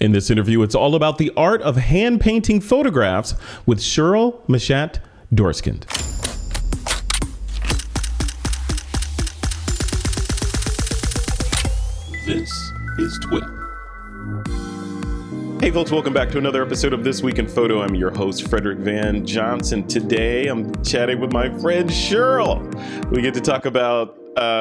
In this interview, it's all about the art of hand painting photographs with Cheryl Machat Dorskind. This is TWiP. Hey folks, welcome back to another episode of This Week in Photo. I'm your host, Frederick Van Johnson. Today, I'm chatting with my friend Sheryl. We get to talk about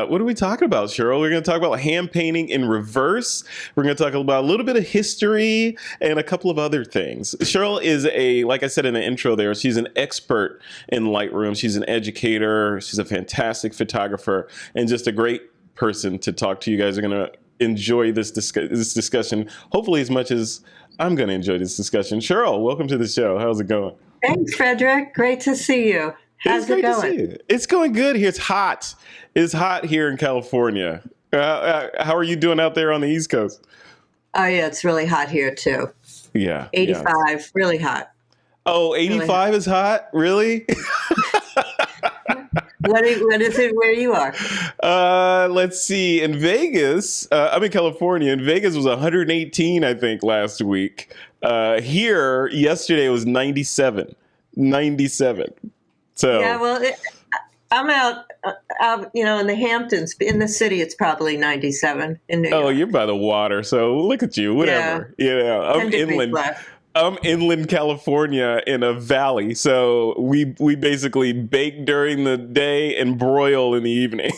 what are we talking about, Sheryl? We're going to talk about hand painting in reverse. We're going to talk about a little bit of history and a couple of other things. Sheryl is like I said in the intro there, she's an expert in Lightroom. She's an educator. She's a fantastic photographer and just a great person to talk to. You guys are going to enjoy this discussion, hopefully as much as I'm going to enjoy this discussion. Sheryl, welcome to the show. How's it going? Thanks, Frederick. Great to see you. How's it going? It's going good here. It's hot. It's hot here in California. How are you doing out there on the East Coast? Oh, yeah, it's really hot here, too. Yeah. 85, really hot. Oh, 85 is hot? Really? What is it where you are? Let's see. In Vegas, I'm in California. In Vegas was 118, I think, last week. Here, yesterday, it was 97. 97. So yeah, well, I'm out, in the Hamptons. In the city, it's probably 97 in New York. Oh, you're by the water, so look at you. Whatever. Yeah, I'm inland. I'm inland California in a valley, so we basically bake during the day and broil in the evening.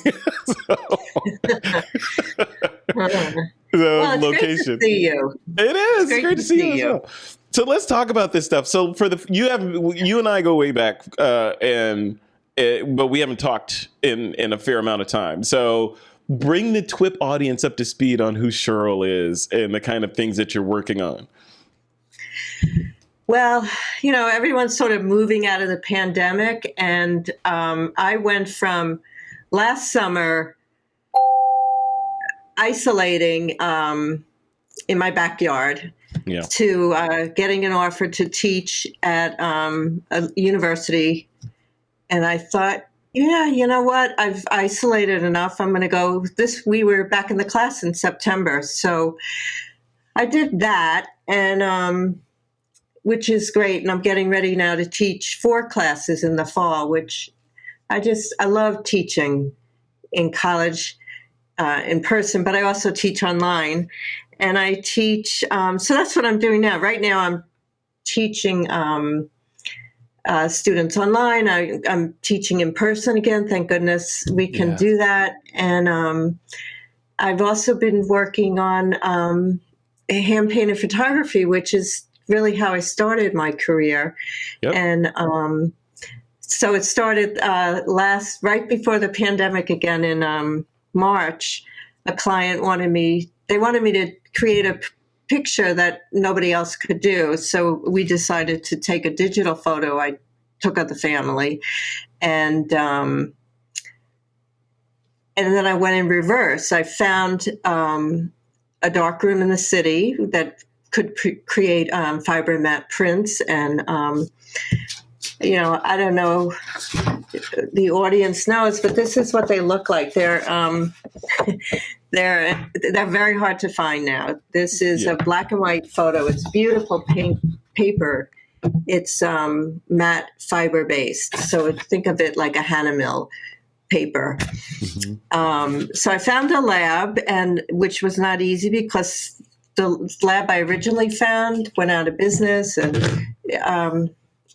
Well, it's great to see you. It is. It's great to see you. Well. So let's talk about this stuff. So you and I go way back, but we haven't talked in a fair amount of time. So bring the TWiP audience up to speed on who Sheryl is and the kind of things that you're working on. Well, everyone's sort of moving out of the pandemic, and I went from last summer isolating in my backyard to getting an offer to teach at a university. And I thought, yeah, you know what? I've isolated enough. I'm going to go. We were back in the class in September. So I did that, and which is great. And I'm getting ready now to teach 4 classes in the fall, which I love teaching in college in person, but I also teach online. And I teach, so that's what I'm doing now. Right now I'm teaching students online. I'm teaching in person again. Thank goodness we can do that. And I've also been working on hand painted photography, which is really how I started my career. Yep. And so it started right before the pandemic again in March. A client wanted me to create a picture that nobody else could do. So we decided to take a digital photo I took of the family. And then I went in reverse. I found a dark room in the city that could create fiber matte prints. And, I don't know the audience knows, but this is what they look like. They're very hard to find now. This is a black and white photo. It's beautiful paper. It's matte fiber based. So think of it like a Hanamill paper. Mm-hmm. So I found a lab, which was not easy because the lab I originally found went out of business. And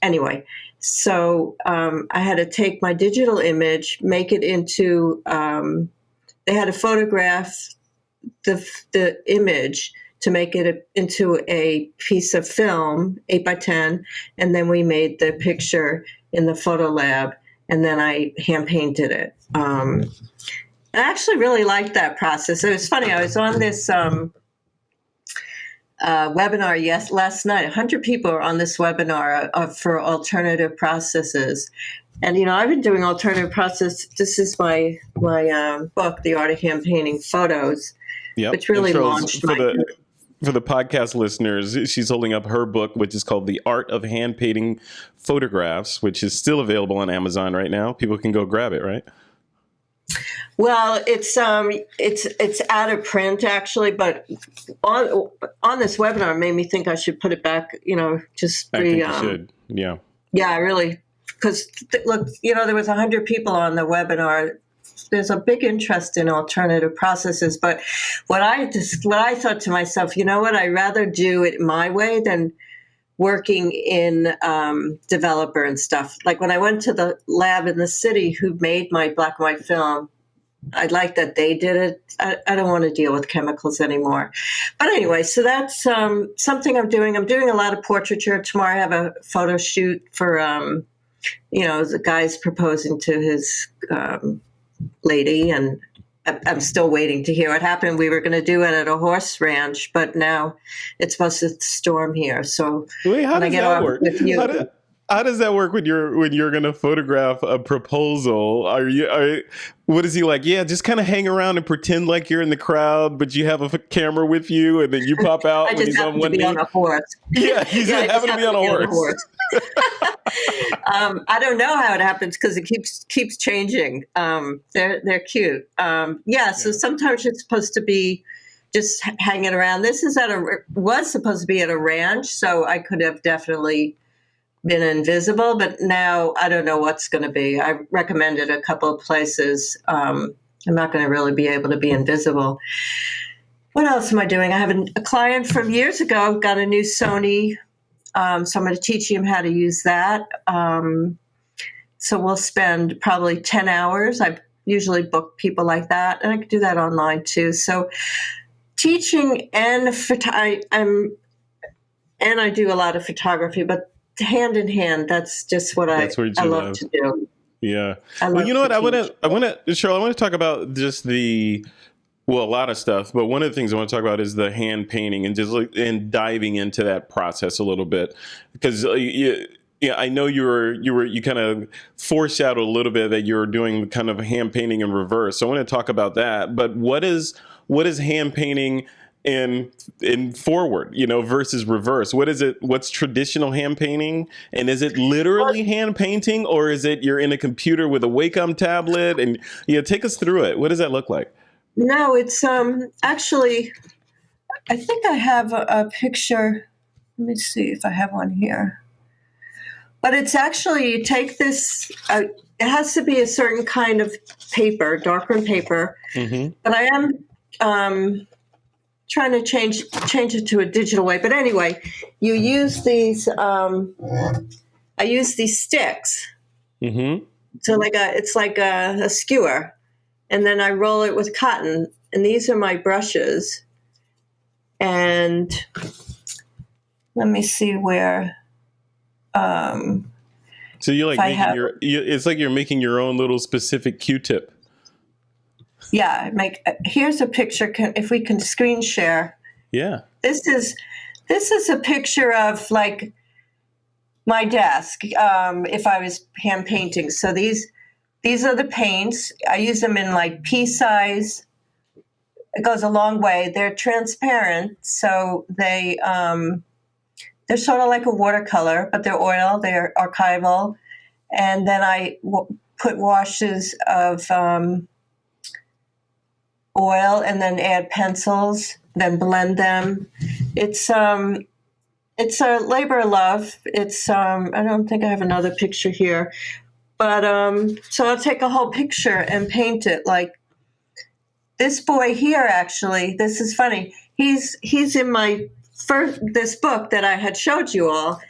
anyway, so I had to take my digital image, make it into, they had to photograph the image to make it into a piece of film, 8x10, and then we made the picture in the photo lab, and then I hand painted it. I actually really liked that process. It was funny. I was on this webinar last night. 100 people are on this webinar for alternative processes. And, I've been doing alternative process. This is my book, The Art of Hand Painting Photos, which really launched for the podcast listeners, she's holding up her book, which is called The Art of Hand Painting Photographs, which is still available on Amazon right now. People can go grab it, right? Well, it's out of print actually, but on this webinar made me think I should put it back. Just I think you should. Yeah. Yeah, really, because look, there was 100 people on the webinar. There's a big interest in alternative processes, but what I thought to myself, you know what, I'd rather do it my way than working in developer and stuff. Like when I went to the lab in the city who made my black and white film, I like that they did it. I don't want to deal with chemicals anymore. But anyway, so that's something I'm doing. I'm doing a lot of portraiture. Tomorrow I have a photo shoot for, the guy's proposing to his lady, and I'm still waiting to hear what happened. We were going to do it at a horse ranch, but now it's supposed to storm here. So wait, how when I does get that off work? with you. How does that work when you're going to photograph a proposal? What is he like? Yeah, just kind of hang around and pretend like you're in the crowd, but you have a camera with you, and then you pop out I when just he's happen on one to be knee. on a horse. Yeah, he's having to be on a horse. I don't know how it happens because it keeps changing. They're cute. So sometimes it's supposed to be just hanging around. This is was supposed to be at a ranch, so I could have definitely been invisible, but now I don't know what's going to be. I recommended a couple of places. I'm not going to really be able to be invisible. What else am I doing? I have a client from years ago, got a new Sony, so I'm going to teach him how to use that. So we'll spend probably 10 hours. I usually book people like that, and I can do that online too. So teaching and I do a lot of photography, but hand in hand, that's just what I love to do. Yeah. Well, you know what? I want to, Cheryl, I want to talk about just a lot of stuff, but one of the things I want to talk about is the hand painting and diving into that process a little bit, because I know you kind of foreshadowed a little bit that you're doing kind of hand painting in reverse. So I want to talk about that. But what is hand painting in forward, versus reverse? What is it? What's traditional hand painting? And is it literally hand painting, or is it you're in a computer with a Wacom tablet? And take us through it. What does that look like? No, it's actually, I think I have a picture. Let me see if I have one here. But it's actually, you take this, it has to be a certain kind of paper, darker paper. Mm-hmm. But I am trying to change it to a digital way. But anyway, you use these, I use these sticks. Mm-hmm. So it's like a skewer. And then I roll it with cotton. And these are my brushes. And let me see where. So you're like it's like you're making your own little specific Q-tip. Yeah, here's a picture. If we can screen share. Yeah. This is a picture of like my desk. If I was hand painting, so these are the paints. I use them in like pea size. It goes a long way. They're transparent, so they're sort of like a watercolor, but they're oil. They're archival, and then I put washes of oil, and then add pencils, then blend them. It's a labor of love. It's I don't think I have another picture here, but so I'll take a whole picture and paint it. Like this boy here, actually, this is funny. He's in my this book that I had showed you all,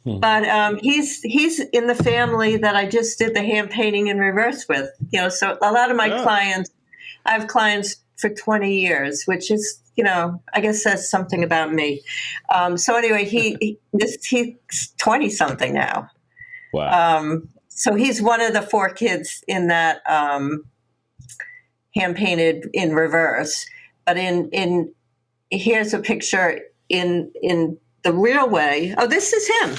but he's in the family that I just did the hand painting in reverse with. So a lot of my clients. I have clients for 20 years, which is, I guess says something about me. So anyway, he's 20 something now. Wow. So he's one of the 4 kids in that hand painted in reverse. But here's a picture in the real way. Oh, this is him.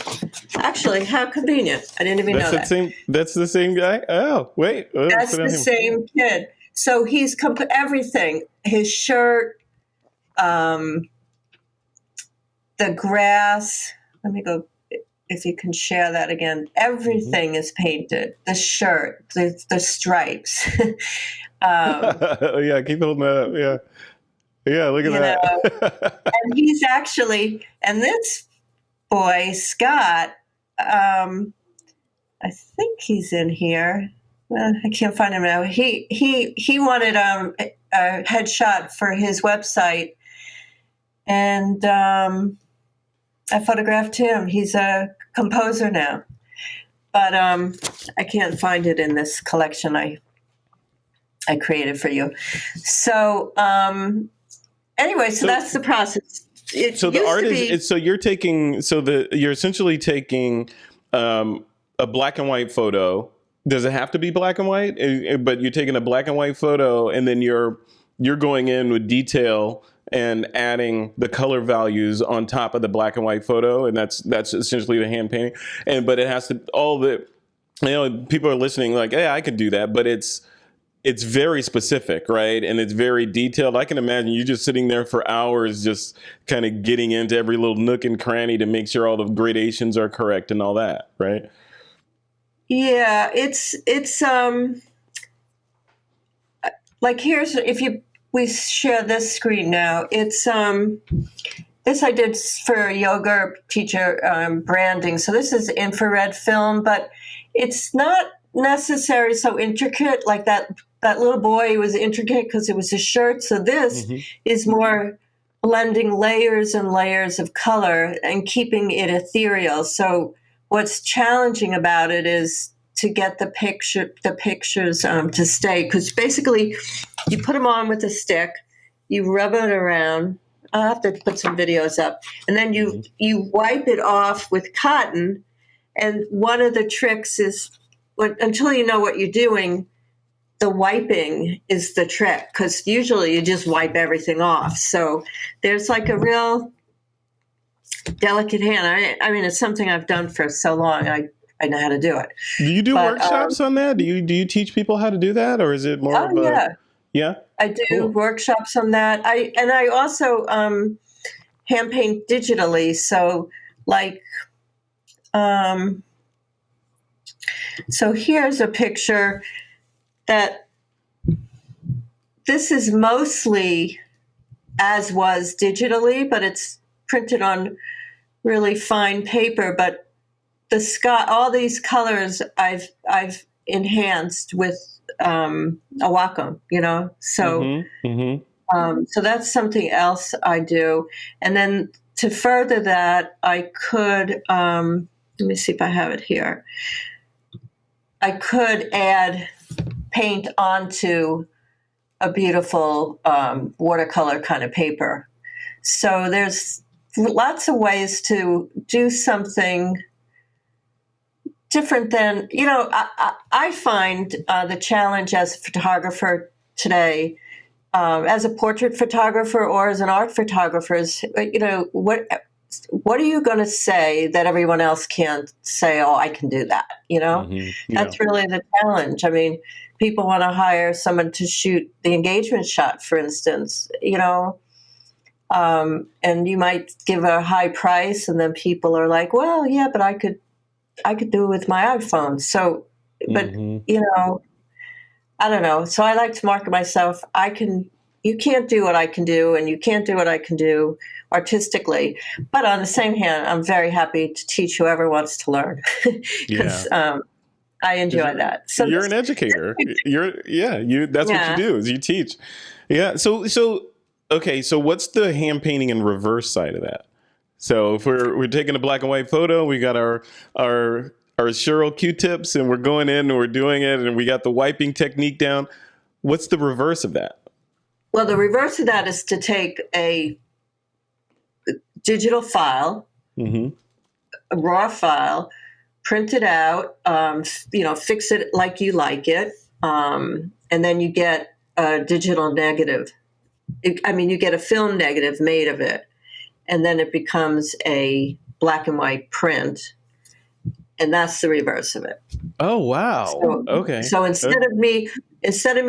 Actually, how convenient. I didn't even know that. That's the same guy? Oh, wait. That's the same kid. So he's everything, his shirt, the grass. Let me go. if you can share that again, everything is painted. The shirt, the stripes. Yeah, keep holding that up. Yeah. Yeah, look at that. And he's actually, and this boy, Scott, I think he's in here. Well, I can't find him now. He wanted a headshot for his website, and I photographed him. He's a composer now, but I can't find it in this collection I created for you. So anyway, so that's the process. So the art is, so you're essentially taking a black and white photo. Does it have to be black and white? But you're taking a black and white photo, and then you're going in with detail and adding the color values on top of the black and white photo, and that's essentially the hand painting. But it has to, people are listening like, hey, I could do that, but it's very specific, right? And it's very detailed. I can imagine you just sitting there for hours, just kind of getting into every little nook and cranny to make sure all the gradations are correct and all that, right? Yeah, it's like we share this screen now. It's this I did for yoga teacher branding. So this is infrared film, but it's not necessarily so intricate. Like that little boy was intricate because it was his shirt. So this is more blending layers and layers of color and keeping it ethereal. So what's challenging about it is to get the pictures to stay, because basically you put them on with a stick, you rub it around. I'll have to put some videos up, and then you wipe it off with cotton. And one of the tricks is, until you know what you're doing, the wiping is the trick, because usually you just wipe everything off. So there's like a real delicate hand. I mean, it's something I've done for so long. I know how to do it. Do you do workshops on that? Do you teach people how to do that, or is it more of a... Yeah? I do workshops on that. I also hand paint digitally. So like, so here's a picture that this is mostly as was digitally, but it's printed on really fine paper. But the sky, all these colors I've enhanced with a Wacom, so so that's something else I do. And then to further that, I could let me see if I have it here. I could add paint onto a beautiful watercolor kind of paper. So there's lots of ways to do something different than, I find the challenge as a photographer today, as a portrait photographer or as an art photographer, is, what are you going to say that everyone else can't say? Oh, I can do that. That's really the challenge. I mean, people want to hire someone to shoot the engagement shot, for instance, and you might give a high price, and then people are like, well, yeah, but I could do it with my iPhone. So, but I don't know. So I like to market myself. You can't do what I can do, and you can't do what I can do artistically. But on the same hand, I'm very happy to teach whoever wants to learn, because I enjoy that. So you're an educator. That's what you do, is you teach. Yeah. So okay. So what's the hand painting and reverse side of that? So if we're taking a black and white photo, we got our Sheryl Q-tips, and we're going in and we're doing it, and we got the wiping technique down. What's the reverse of that? Well, the reverse of that is to take a digital file, a raw file, print it out, fix it like you like it, and then you get a digital negative. You get a film negative made of it. And then it becomes a black and white print, and that's the reverse of it. Oh wow! So, okay. So instead of me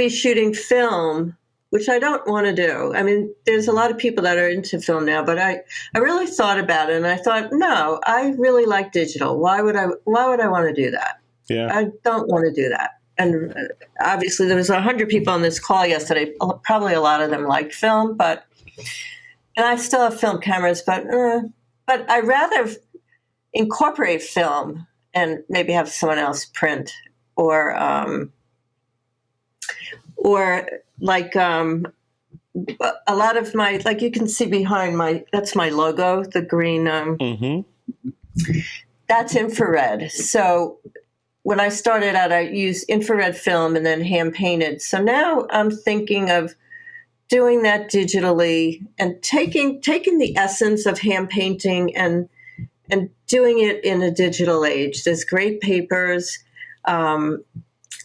shooting film, which I don't want to do. I mean, there's a lot of people that are into film now, but I really thought about it, and I thought, no, I really like digital. Why would I want to do that? Yeah. I don't want to do that. And obviously there was 100 people on this call yesterday. Probably a lot of them liked film, and I still have film cameras, but I rather incorporate film and maybe have someone else print, or like a lot of my, like you can see behind that's my logo, the green, that's infrared. So when I started out, I used infrared film and then hand painted. So now I'm thinking of doing that digitally and taking the essence of hand painting and doing it in a digital age. There's great papers.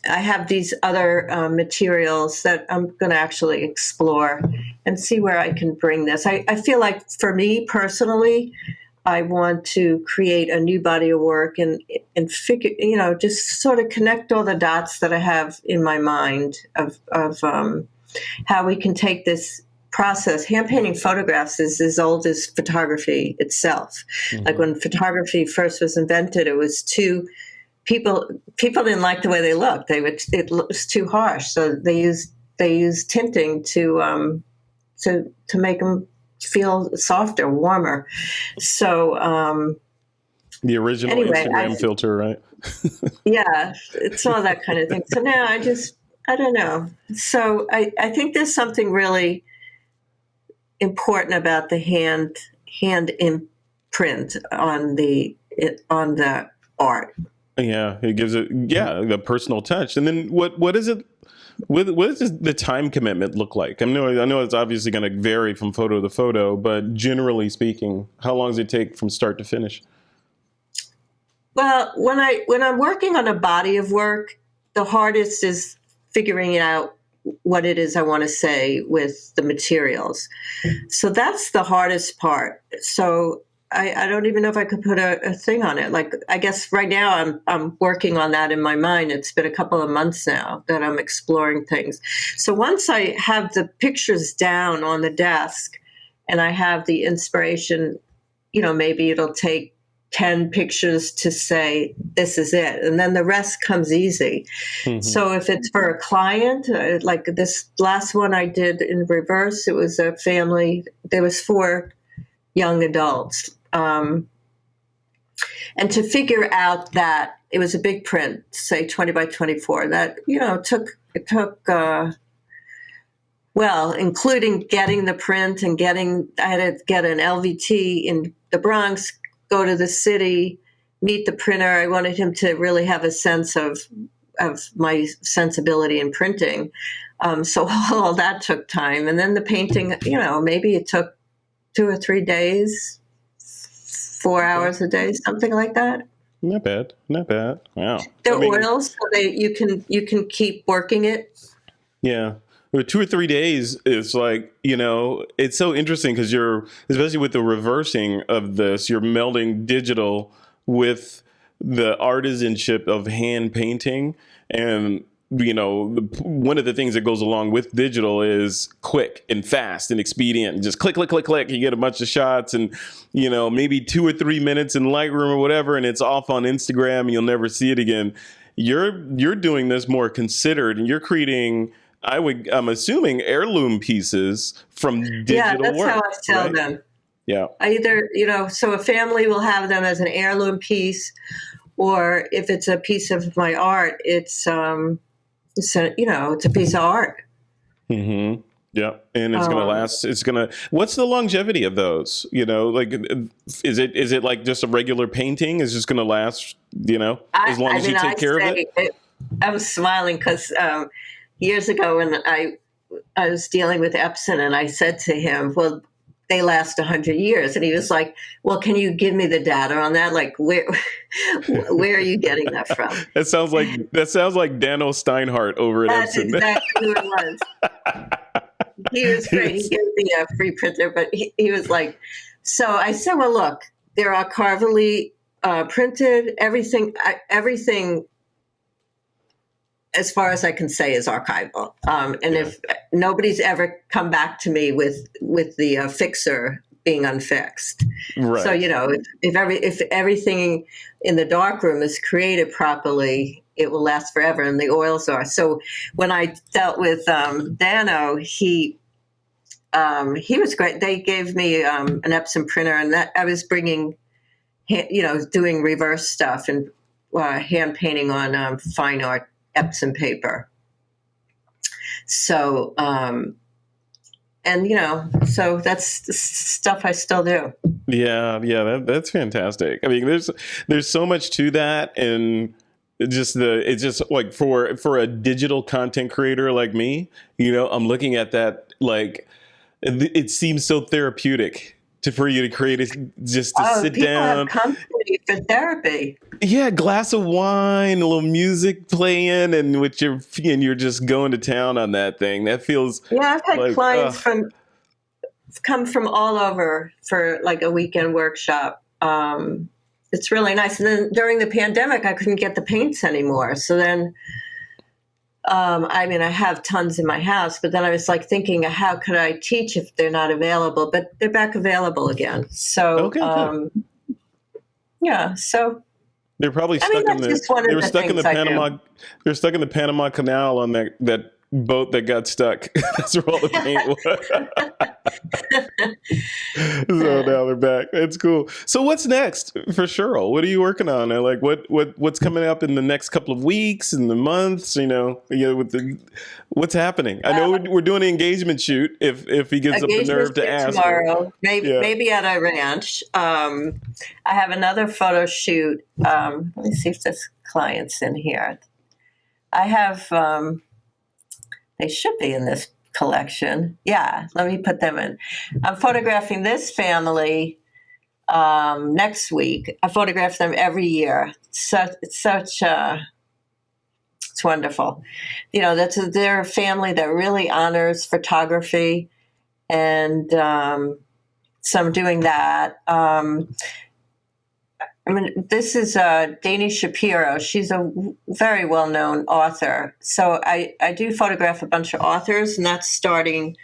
I have these other materials that I'm going to actually explore and see where I can bring this. I feel like for me personally, I want to create a new body of work and figure, just sort of connect all the dots that I have in my mind of how we can take this process. Hand painting photographs is as old as photography itself. Mm-hmm. Like when photography first was invented, it was people didn't like the way they looked. It was too harsh, so they used tinting to make them feel softer, warmer. So the original Instagram filter, right? Yeah, it's all that kind of thing. So now I don't know. So I think there's something really important about the hand imprint on the art. Yeah, it gives it the personal touch. And then what is it? What does the time commitment look like? I know it's obviously going to vary from photo to photo, but generally speaking, how long does it take from start to finish? Well, when I'm working on a body of work, the hardest is figuring out what it is I want to say with the materials. So that's the hardest part. So I don't even know if I could put a thing on it. Like, I guess right now I'm working on that in my mind. It's been a couple of months now that I'm exploring things. So once I have the pictures down on the desk and I have the inspiration, maybe it'll take 10 pictures to say, this is it. And then the rest comes easy. Mm-hmm. So if it's for a client, like this last one I did in reverse, it was a family. There was 4 young adults. And to figure out that it was a big print, say 20 by 24, that, it took including getting the print and I had to get an LVT in the Bronx, go to the city, meet the printer. I wanted him to really have a sense of my sensibility in printing. So all that took time. And then the painting, maybe it took 2 or 3 days, 4 hours a day, something like that. Not bad. Wow. They're oils, so you can keep working it. Yeah. 2 or 3 days is like, it's so interesting because especially with the reversing of this, you're melding digital with the artisanship of hand painting. And, one of the things that goes along with digital is quick and fast and expedient. And just click, click, click, click. You get a bunch of shots and, maybe 2 or 3 minutes in Lightroom or whatever, and it's off on Instagram and you'll never see it again. You're doing this more considered, and you're creating, I'm assuming, heirloom pieces from digital work. Yeah, that's how I sell them. Yeah. Either, so a family will have them as an heirloom piece, or if it's a piece of my art, it's a piece of art. Mm-hmm. Yeah. And it's going to last. What's the longevity of those? Like, is it like just a regular painting? Is just going to last, as long as you take care of it? I was smiling because years ago when I was dealing with Epson, and I said to him, well, they last 100 years. And he was like, well, can you give me the data on that? Like, where are you getting that from? That sounds like Dano Steinhardt over at Epson. That's exactly who it was. He was great. He gave me a free printer, but he was like, so I said, well, look, they're archivally printed, everything as far as I can say, is archival. And if nobody's ever come back to me with the fixer being unfixed. Right. So, if everything in the darkroom is created properly, it will last forever, and the oils are. So when I dealt with Dano, he was great. They gave me an Epson printer, and that I was bringing, doing reverse stuff and hand painting on fine art Epson paper. So, so that's the stuff I still do. Yeah, that's fantastic. I mean, there's so much to that, and it's just like for a digital content creator like me, I'm looking at that, like, it seems so therapeutic for you to create it, just to sit down. People have company for therapy. Yeah, glass of wine, a little music playing, and you're just going to town on that thing. That feels. Yeah, I've had clients come from all over for like a weekend workshop. It's really nice. And then during the pandemic, I couldn't get the paints anymore. So then, I have tons in my house, but then I was like thinking, how could I teach if they're not available? But they're back available again. So, okay, yeah. So they're probably stuck they were stuck in the Panama. They're stuck in the Panama Canal on that boat that got stuck. That's where all the paint was. So now they're back. That's cool. So what's next for Sheryl? What are you working on? Like what's coming up in the next couple of weeks and the months? What's happening? I know we're doing an engagement shoot. If he gets up the nerve to ask tomorrow, maybe at a ranch. I have another photo shoot. Let me see if this client's in here. I have. They should be in this collection. Yeah, let me put them in. I'm photographing this family next week. I photograph them every year. It's wonderful. They're a family that really honors photography, and so I'm doing that. This is Dani Shapiro. She's a very well-known author. So I do photograph a bunch of authors, and that's starting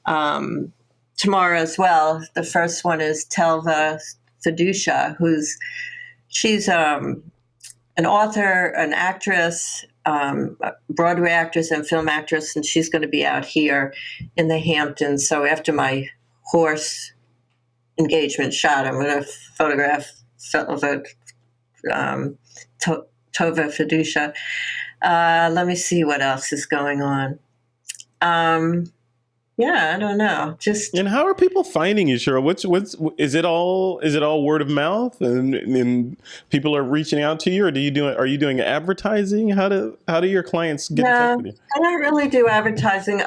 tomorrow as well. The first one is Telva Fiducia, she's an author, an actress, Broadway actress and film actress, and she's going to be out here in the Hamptons. So after my horse engagement shot, I'm going to photograph Tova Fiducia. Let me see what else is going on. I don't know. And how are people finding you, Sheryl? What's is it all word of mouth and people are reaching out to you, or are you doing advertising? How do your clients get in touch with you? I don't really do advertising.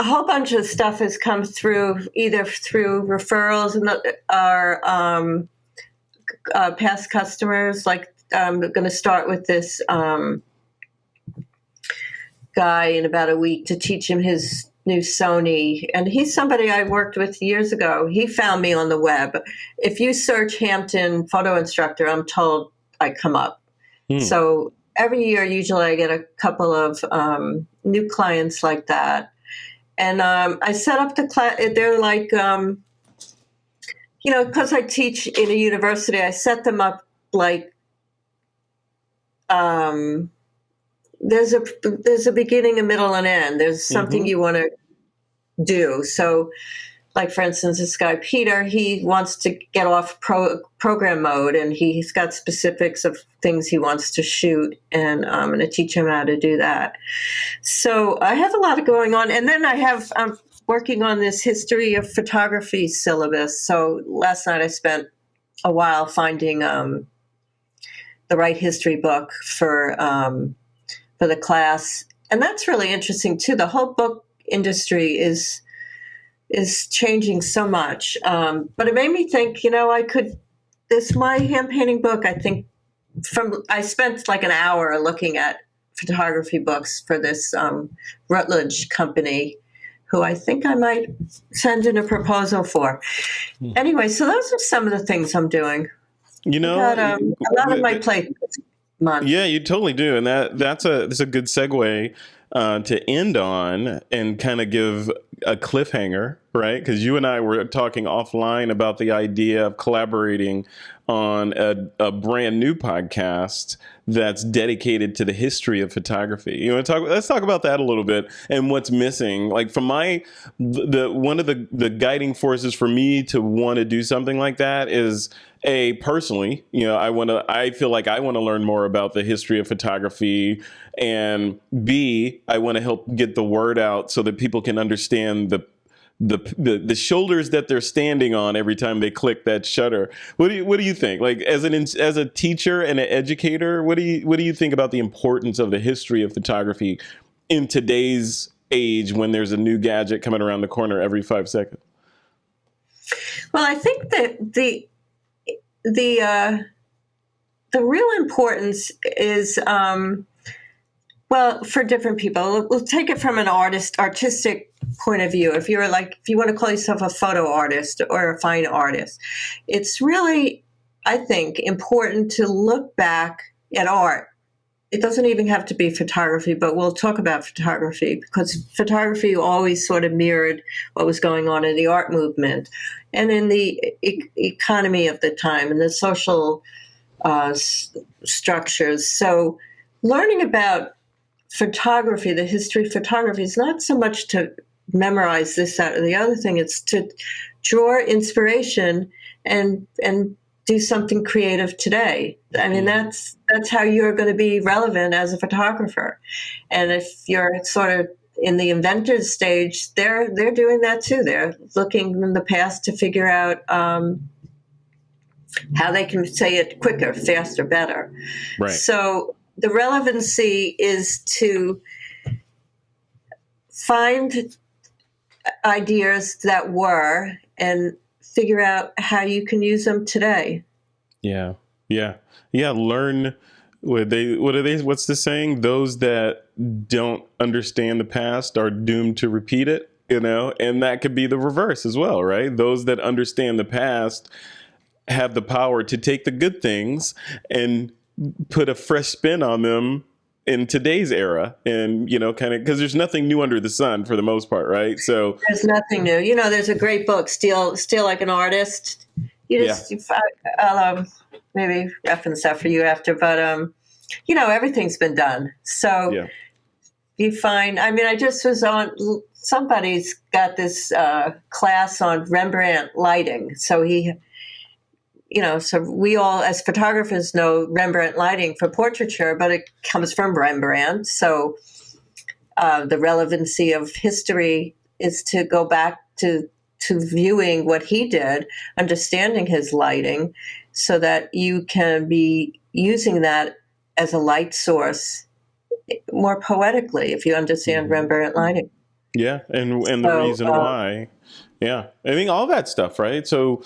A whole bunch of stuff has come through either through referrals and our past customers. Like I'm going to start with this guy in about a week to teach him his new Sony. And he's somebody I worked with years ago. He found me on the web. If you search Hampton photo instructor, I'm told I come up. So every year, usually I get a couple of new clients like that. And I set up the class. They're like, because I teach in a university, I set them up like there's a beginning, a middle, and end. There's something you want to do. So, like for instance, this guy Peter, he wants to get off program mode, and he's got specifics of things he wants to shoot, and I'm going to teach him how to do that. So I have a lot going on, and then I'm working on this history of photography syllabus. So last night I spent a while finding the right history book for the class, and that's really interesting too. The whole book industry is changing so much. But it made me think, my hand painting book, I think I spent like an hour looking at photography books for this Rutledge company, who I think I might send in a proposal for. Anyway, so those are some of the things I'm doing. A lot on my plate. month. Yeah, you totally do. And that's a good segue to end on and kind of give a cliffhanger, right? Because you and I were talking offline about the idea of collaborating on a brand new podcast that's dedicated to the history of photography. You want to talk? Let's talk about that a little bit and what's missing. Like from one of the guiding forces for me to want to do something like that is personally, I feel like I want to learn more about the history of photography, and B, I want to help get the word out so that people can understand the shoulders that they're standing on every time they click that shutter. What do you think? Like as a teacher and an educator, what do you think about the importance of the history of photography in today's age when there's a new gadget coming around the corner every 5 seconds? Well, I think that the real importance is, well, for different people. We'll take it from an artistic point of view. If you want to call yourself a photo artist or a fine artist, it's really, I think, important to look back at art. It doesn't even have to be photography, but we'll talk about photography because photography always sort of mirrored what was going on in the art movement and in the economy of the time and the social structures. So learning about photography, the history of photography, is not so much to memorize this, that, or the other thing. It's to draw inspiration and do something creative today. I mean, that's how you're going to be relevant as a photographer. And if you're sort of in the inventor stage, they're doing that too. They're looking in the past to figure out how they can say it quicker, faster, better. Right. So the relevancy is to find ideas that were and figure out how you can use them today. Yeah. Learn. What's the saying? Those that don't understand the past are doomed to repeat it, and that could be the reverse as well, right? Those that understand the past have the power to take the good things and put a fresh spin on them in today's era, and kind of, because there's nothing new under the sun for the most part, right? So there's nothing new. There's a great book, Steal Like an Artist. I'll maybe reference that for you after, but everything's been done. So you find, I just was on, somebody's got this class on Rembrandt lighting. So so we all, as photographers, know Rembrandt lighting for portraiture, but it comes from Rembrandt. So the relevancy of history is to go back to viewing what he did, understanding his lighting, so that you can be using that as a light source more poetically if you understand Rembrandt lighting. Yeah, and the reason why. Yeah, I think all that stuff, right? So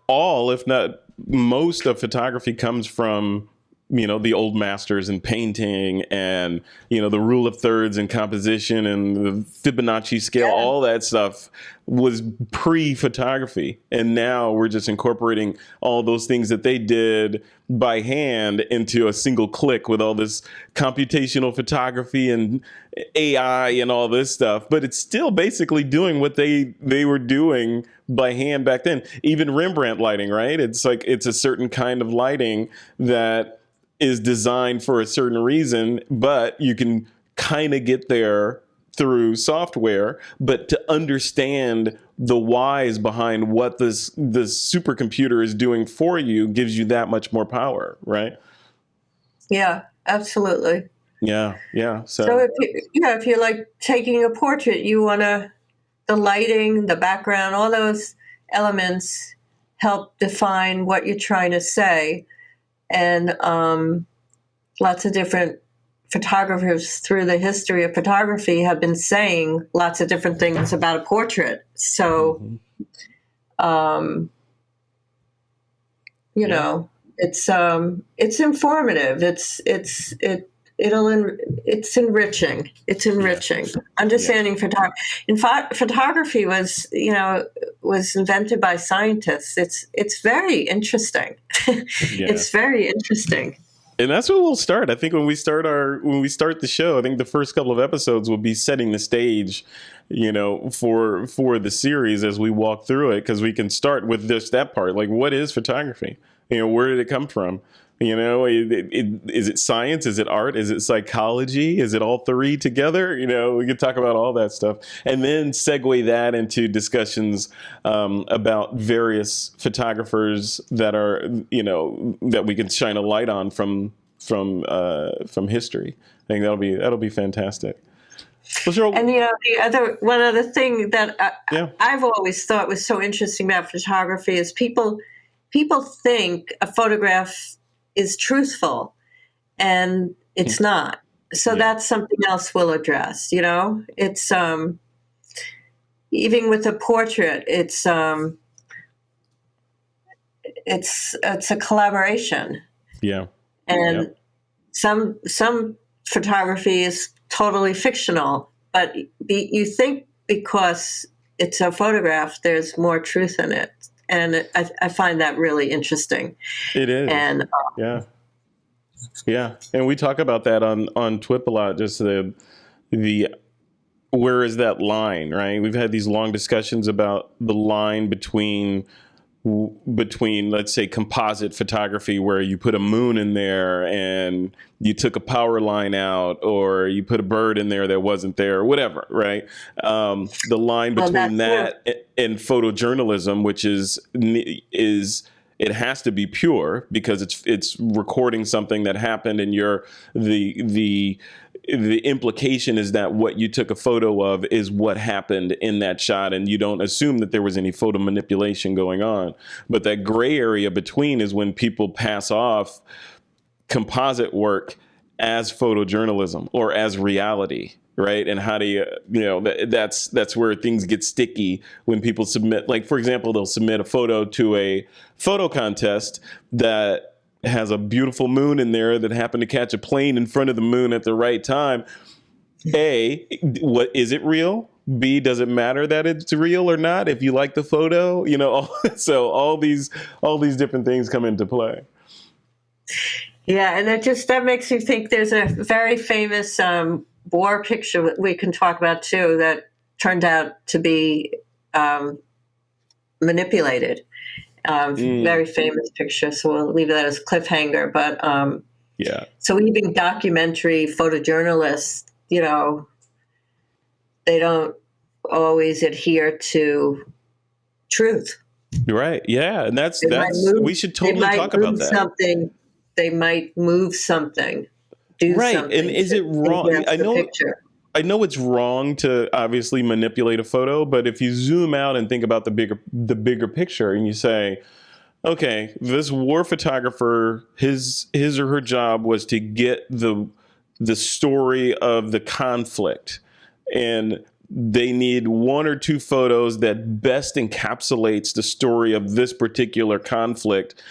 all, if not most, of photography comes from the old masters in painting and the rule of thirds and composition and the Fibonacci scale. All that stuff was pre-photography, and now we're just incorporating all those things that they did by hand into a single click with all this computational photography and AI and all this stuff. But it's still basically doing what they were doing by hand back then. Even Rembrandt lighting, right? It's like it's a certain kind of lighting that is designed for a certain reason, but you can kind of get there through software. But to understand the whys behind what this supercomputer is doing for you gives you that much more power, right? Yeah, absolutely. Yeah. So if you're like taking a portrait, you want the lighting, the background, all those elements help define what you're trying to say. And lots of different photographers through the history of photography have been saying lots of different things about a portrait. So, it's informative. It's enriching. It's enriching. Understanding photography was invented by scientists. It's very interesting. It's very interesting. And that's where we'll start. I think when we start the show, I think the first couple of episodes will be setting the stage, for the series as we walk through it, because we can start with that part. Like, what is photography? Where did it come from? Is it science? Is it art? Is it psychology? Is it all three together? We could talk about all that stuff, and then segue that into discussions about various photographers that are, that we can shine a light on from history. I think that'll be fantastic. Well, Cheryl, and one other thing that I've always thought was so interesting about photography is people think a photograph is truthful, and it's not. So that's something else we'll address. It's even with a portrait, it's a collaboration. Yeah, and some photography is totally fictional, but you think because it's a photograph, there's more truth in it. And I find that really interesting. It is. And yeah. And we talk about that on TWiP a lot, just the where is that line, right? We've had these long discussions about the line between, let's say, composite photography, where you put a moon in there and you took a power line out, or you put a bird in there that wasn't there, or whatever, right? The line between that and photojournalism, which is it has to be pure, because it's recording something that happened, and the implication is that what you took a photo of is what happened in that shot, and you don't assume that there was any photo manipulation going on. But that gray area between is when people pass off composite work as photojournalism or as reality, right? And how do you, that's where things get sticky when people submit, like, for example, they'll submit a photo to a photo contest that has a beautiful moon in there that happened to catch a plane in front of the moon at the right time. A, what is it real? B, does it matter that it's real or not if you like the photo? So all these different things come into play. Yeah, and that makes me think there's a very famous war picture that we can talk about too that turned out to be manipulated. Very famous picture, so we'll leave that as cliffhanger. But so even documentary photojournalists, they don't always adhere to truth. Right? Yeah, and that's we should totally talk about that. They might move something, do something. And is it wrong? I know it's wrong to obviously manipulate a photo, but if you zoom out and think about the bigger picture, and you say, okay, this war photographer, his or her job was to get the story of the conflict, and they need one or two photos that best encapsulates the story of this particular conflict.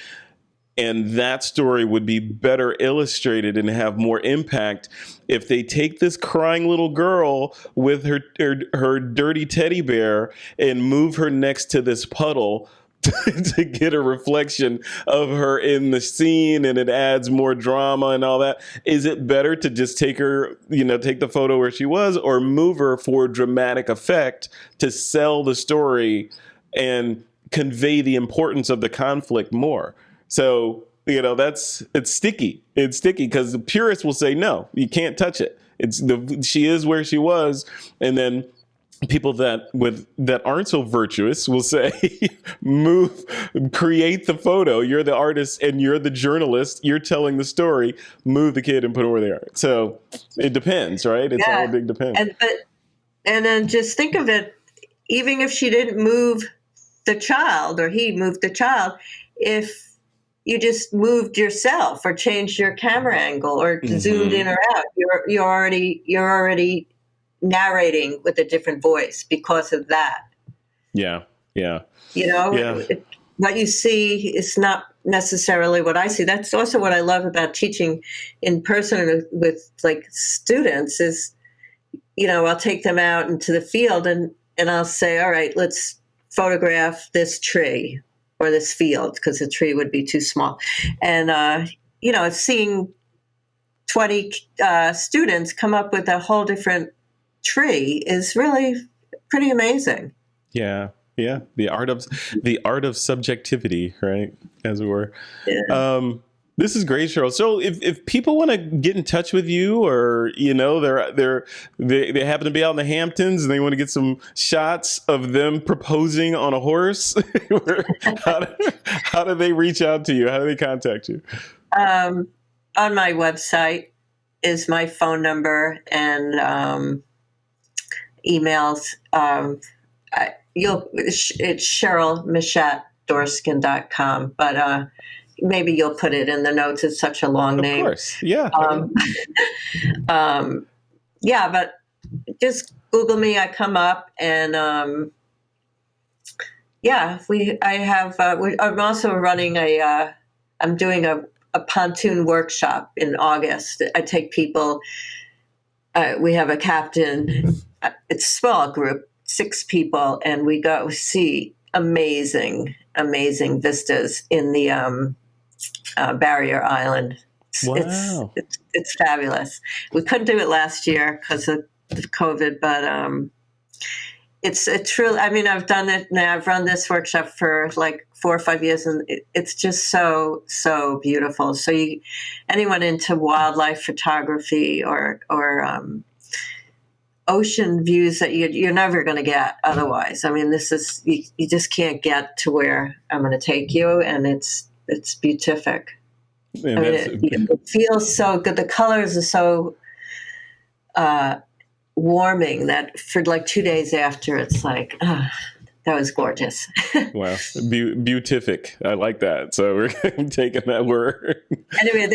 And that story would be better illustrated and have more impact if they take this crying little girl with her dirty teddy bear and move her next to this puddle to get a reflection of her in the scene, and it adds more drama and all that. Is it better to just take her, take the photo where she was, or move her for dramatic effect to sell the story and convey the importance of the conflict more? So, it's sticky. It's sticky because the purists will say, no, you can't touch it. She is where she was. And then people that aren't so virtuous will say, create the photo. You're the artist and you're the journalist. You're telling the story. Move the kid and put her where they are. So it depends, right? It's all a big depends. And then just think of it, even if she didn't move the child or he moved the child, if you just moved yourself or changed your camera angle or zoomed in or out, you're already narrating with a different voice because of that. Yeah. What you see is not necessarily what I see. That's also what I love about teaching in person with like students is, I'll take them out into the field and I'll say, all right, let's photograph this tree or this field, because the tree would be too small. And, seeing 20 students come up with a whole different tree is really pretty amazing. Yeah. Yeah. The art of subjectivity, right? As it were. Yeah. This is great, Cheryl. So if people want to get in touch with you, or they happen to be out in the Hamptons and they want to get some shots of them proposing on a horse, how do they reach out to you? How do they contact you? On my website is my phone number and emails. It's Cheryl Machat Dorskind.com, but maybe you'll put it in the notes. It's such a long name. Of course, yeah. Yeah, but just Google me. I come up, and I'm also running I'm doing a pontoon workshop in August. I take people. We have a captain. It's a small group, 6 people, and we go see amazing vistas in the Barrier Island. Wow. It's fabulous. We couldn't do it last year because of COVID, but it's a true. I mean, I've done it now. I've run this workshop for like 4 or 5 years, and it's just so beautiful. So anyone into wildlife photography or ocean views that you're never going to get otherwise. I mean, this is you just can't get to where I'm going to take you, and it's beatific. I mean, it feels so good. The colors are so warming that for like 2 days after, it's like, that was gorgeous. Wow. Beatific. I like that. So we're taking that word. Anyway,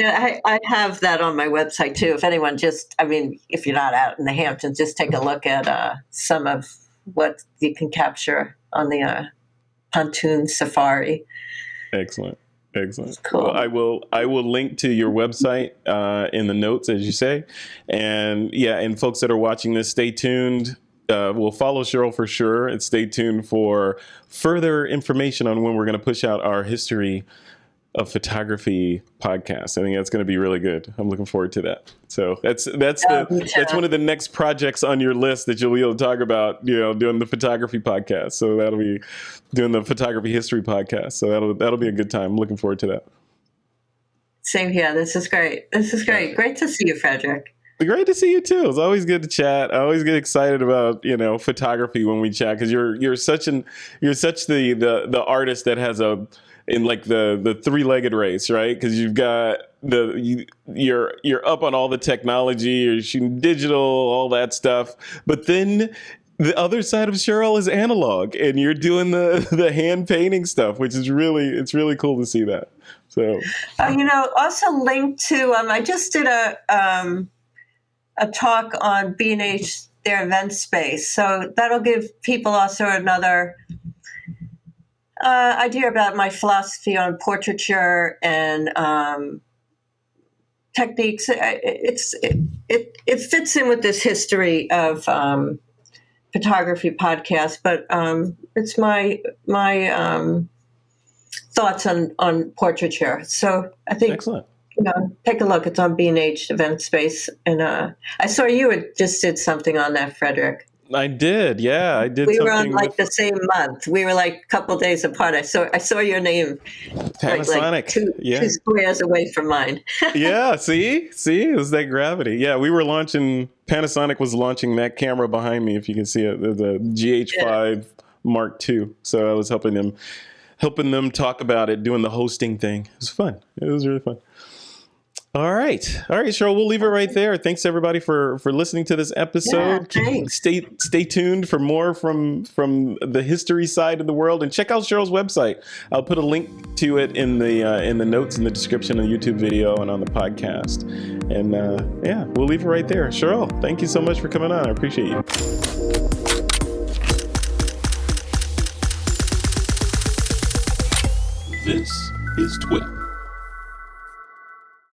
I have that on my website too. If anyone if you're not out in the Hamptons, just take a look at some of what you can capture on the pontoon safari. Excellent. Cool. Well, I will link to your website in the notes, as you say. And folks that are watching this, stay tuned. We'll follow Cheryl for sure, and stay tuned for further information on when we're going to push out our History of Photography podcast. I think that's going to be really good. I'm looking forward to that. So that's one of the next projects on your list that you'll be able to talk about, doing the photography podcast. So that'll be doing the photography history podcast. So that'll be a good time. I'm looking forward to that. Same here. This is great. Great to see you, Frederick. Great to see you too. It's always good to chat. I always get excited about photography when we chat, because you're such the artist that has in like the 3-legged race, right? Because you've got you're up on all the technology, you're shooting digital, all that stuff, but then the other side of Cheryl is analog, and you're doing the hand painting stuff, which is it's really cool to see that. So also linked to I just did a talk on B&H, their event space. So that'll give people also another idea about my philosophy on portraiture and techniques. It fits in with this history of photography podcast, but it's my thoughts on portraiture. So I think excellent. Take a look. It's on B&H Event Space. And I saw you just did something on that, Frederick. I did. Yeah, I did. We were on the same month. We were like a couple days apart. I saw your name. Panasonic. Like two squares away from mine. Yeah, see? It was that gravity. Yeah, Panasonic was launching that camera behind me, if you can see it, the GH5 Mark II. So I was helping them talk about it, doing the hosting thing. It was fun. It was really fun. All right, Cheryl, we'll leave it right there. Thanks everybody for listening to this episode. Yeah, Stay tuned for more from the history side of the world, and check out Cheryl's website. I'll put a link to it in the notes in the description of the YouTube video and on the podcast. And we'll leave it right there. Cheryl, thank you so much for coming on. I appreciate you. This is TWiP.